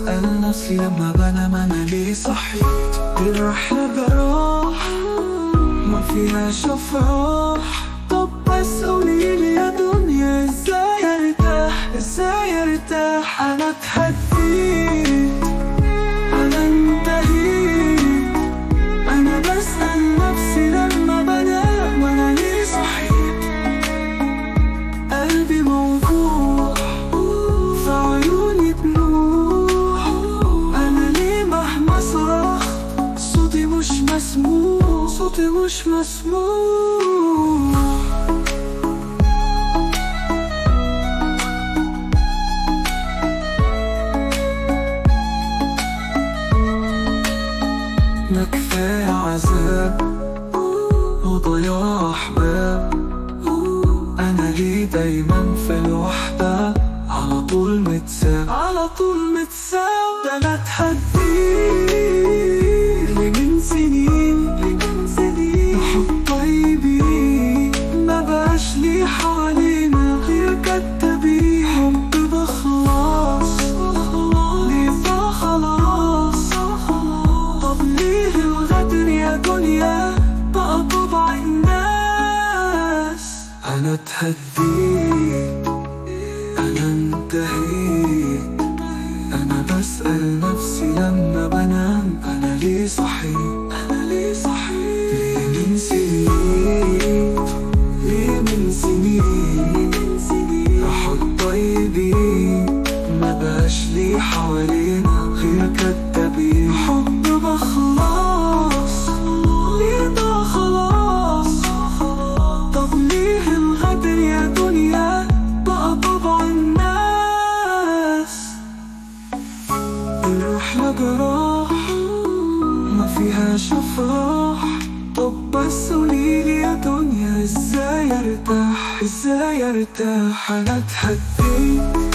بسأل نفسي لما بنام أنا ليه صحيت. الرحلة جراح ما فيهاش أفراح، طب بس قوليلي يا دنيا ازاي ارتاح، ازاي ارتاح. أنا اتهديت، أنا انتهيت، أنا بسأل نفسي لما بنام أنا ليه صحيت. قلبي موجوع في عيوني دموع، أنا ليه مهما صرخت صوتي مش مسموع، صوتي مش مسموع. ما كفاية عذاب وضياع أحباب، أنا ليه دايما في الوحدة على طول متساب، على طول متساب. ده أنا اتحديت من سنين حب طيبين، ما بقاش لي حوالينا غير كدابين. حب ده خلاص ليه ده خلاص، طب ليه الغدر يا دنيا بقى طبع الناس. أنا اتهديت، أنا انتهيت، أنا بسأل نفسي لما بنام أنا ليه صحيت، أنا ليه صحيت. ليه من سنين، ليه من سنين راحوا الطيبين، ما بقاش لي حوالينا غير كدابين. حب ده خلاص ليه ده خلاص، طب ليه الغدر يا دنيا بقى طبع الناس. الرحلة جراح ما فيهاش أفراح، طب بس قوليلي يا دنيا ازاي ارتاح، ازاي ارتاح. أنا اتهديت،